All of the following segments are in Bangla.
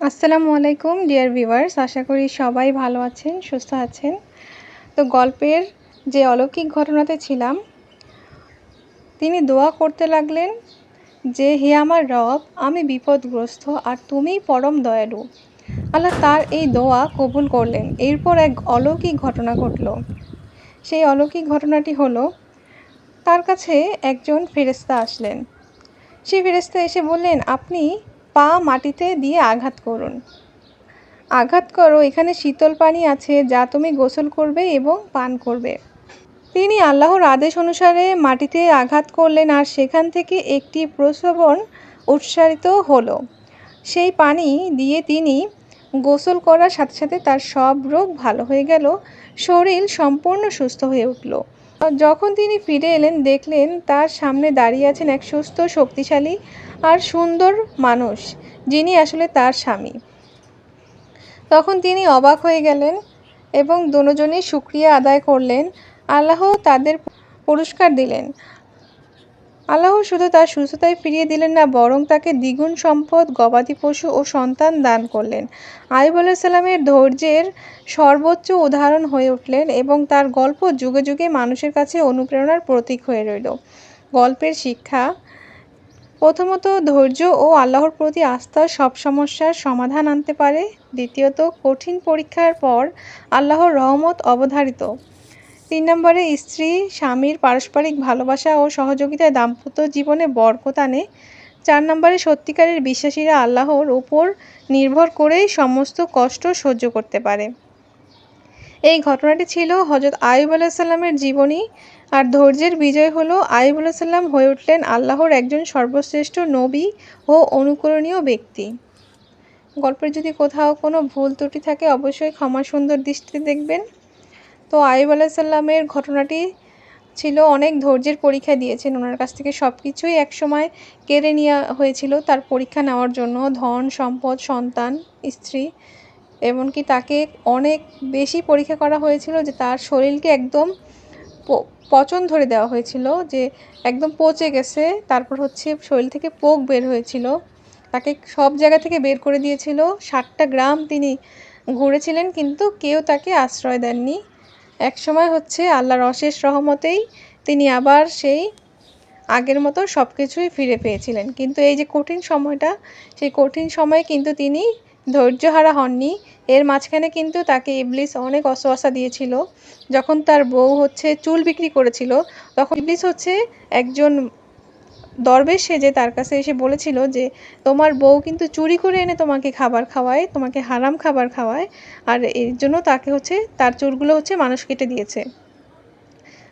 আসসালামু আলাইকুম ডিয়ার ভিউয়ার্স, আশা করি সবাই ভালো আছেন, সুস্থ আছেন। তো গল্পের যে অলৌকিক ঘটনাতে ছিলাম, তিনি দোয়া করতে লাগলেন যে হে আমার রব, আমি বিপদগ্রস্ত আর তুমিই পরম দয়ালু। আল্লাহ তার এই দোয়া কবুল করলেন। এরপর এক অলৌকিক ঘটনা ঘটল। সেই অলৌকিক ঘটনাটি হলো, তার কাছে একজন ফেরেশতা আসলেন। সেই ফেরেশতা এসে বললেন, আপনি পা মাটিতে দিয়ে আঘাত করুন, আঘাত করো, এখানে শীতল পানি আছে যা তুমি গোসল করবে এবং পান করবে। তিনি আল্লাহর আদেশ অনুসারে মাটিতে আঘাত করলেন আর সেখান থেকে একটি প্রস্রবণ উৎসারিত হলো। সেই পানি দিয়ে তিনি গোসল করার সাথে সাথে তার সব রোগ ভালো হয়ে গেল, শরীর সম্পূর্ণ সুস্থ হয়ে উঠল। যখন তিনি ফিরে এলেন, দেখলেন তার সামনে দাঁড়িয়ে আছেন এক সুস্থ, শক্তিশালী আর সুন্দর মানুষ, যিনি আসলে তার স্বামী। তখন তিনি অবাক হয়ে গেলেন এবং দুজনেই শুকরিয়া আদায় করলেন। আল্লাহ তাদের পুরস্কার দিলেন। আল্লাহ শুধু তার সুস্থতায় ফিরিয়ে দিলেন না, বরং তাকে দ্বিগুণ সম্পদ, গবাদি পশু ও সন্তান দান করলেন। আইয়ুব আলাইহিস সালামের ধৈর্যের সর্বোচ্চ উদাহরণ হয়ে উঠলেন এবং তার গল্প যুগে যুগে মানুষের কাছে অনুপ্রেরণার প্রতীক হয়ে রইল। গল্পের শিক্ষা: প্রথমত, ধৈর্য ও আল্লাহর প্রতি আস্থা সব সমস্যার সমাধান আনতে পারে। দ্বিতীয়ত, কঠিন পরীক্ষার পর আল্লাহর রহমত অবধারিত। ৩ নম্বরে, স্ত্রী স্বামীর পারস্পরিক ভালোবাসা ও সহযোগিতায় দাম্পত্য জীবনে বরকত আনে। ৪ নম্বরে, সত্যিকারের বিশ্বাসীরা আল্লাহর উপর নির্ভর করেই সমস্ত কষ্ট সহ্য করতে পারে। এই ঘটনাটি ছিল হযরত আইয়ুব আলাইহিস সালামের জীবনী, আর ধৈর্যের বিজয় হলো আইয়ুব আলাইহিস সালাম হয়ে উঠলেন আল্লাহর একজন সর্বশ্রেষ্ঠ নবী ও অনুকরণীয় ব্যক্তি। গল্পের যদি কোথাও কোনো ভুল ত্রুটি থাকে, অবশ্যই ক্ষমা সুন্দর দৃষ্টিতে দেখবেন। তো আইয়ুব আলাইহিস সালামের ঘটনাটি ছিল, অনেক ধৈর্যের পরীক্ষা দিয়েছেন, ওনার কাছ থেকে সব কিছুই একসময় কেড়ে নেওয়া হয়েছিল তার পরীক্ষা নেওয়ার জন্য। ধন, সম্পদ, সন্তান, স্ত্রী, এমনকি তাকে অনেক বেশি পরীক্ষা করা হয়েছিল যে তার শরীরকে একদম পচন ধরে দেওয়া হয়েছিল, যে একদম পচে গেছে। তারপর হচ্ছে শরীর থেকে পোক বের হয়েছিল, তাকে সব জায়গা থেকে বের করে দিয়েছিল। 60টা গ্রাম তিনি ঘুরেছিলেন, কিন্তু কেউ তাকে আশ্রয় দেননি। একসময় হচ্ছে আল্লাহর অশেষ রহমতেই তিনি আবার সেই আগের মতো সব কিছুই ফিরে পেয়েছিলেন। কিন্তু এই যে কঠিন সময়টা, সেই কঠিন সময়ে কিন্তু তিনি ধৈর্যহারা হননি। এর মাঝখানে কিন্তু তাকে ইবলিস অনেক ওয়াসওয়াসা দিয়েছিল। যখন তার বউ হচ্ছে চুল বিক্রি করেছিল, তখন ইবলিস হচ্ছে একজন দরবেশ সেজে তার কাছে এসে বলেছিল যে তোমার বউ কিন্তু চুরি করে এনে তোমাকে খাবার খাওয়ায়, তোমাকে হারাম খাবার খাওয়ায়, আর এর জন্য তাকে হচ্ছে তার চুলগুলো হচ্ছে মানুষ কেটে দিয়েছে।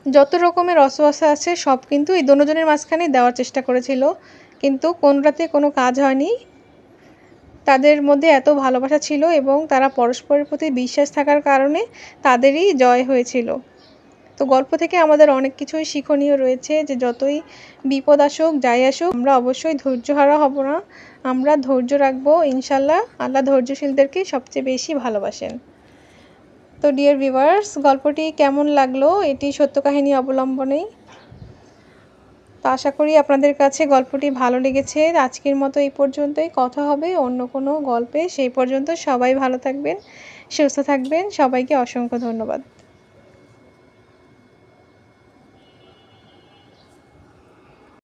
যত রকমের ওয়াসওয়াসা আছে সব কিন্তু এই দুজনের মাঝখানে দেওয়ার চেষ্টা করেছিল, কিন্তু কোনটাতে কোনো কাজ হয়নি। তাদের মধ্যে এত ভালোবাসা ছিল এবং তারা পরস্পরের প্রতি বিশ্বাস থাকার কারণে তাদেরই জয় হয়েছিল। তো গল্প থেকে আমাদের অনেক কিছুই শিক্ষণীয় রয়েছে, যে যতই বিপদ আসুক, যাই আসুক, আমরা অবশ্যই ধৈর্যহারা হব না। আমরা ধৈর্য রাখবো, ইনশাল্লাহ আল্লাহ ধৈর্যশীলদেরকে সবচেয়ে বেশি ভালোবাসেন। তো ডিয়ার ভিউয়ার্স, গল্পটি কেমন লাগলো? এটি সত্য কাহিনী অবলম্বনেই। তো আশা করি আপনাদের কাছে গল্পটি ভালো লেগেছে। আজকের মতো এই পর্যন্তই, কথা হবে অন্য কোনো গল্পে। সেই পর্যন্ত সবাই ভালো থাকবেন, সুস্থ থাকবেন। সবাইকে অসংখ্য ধন্যবাদ।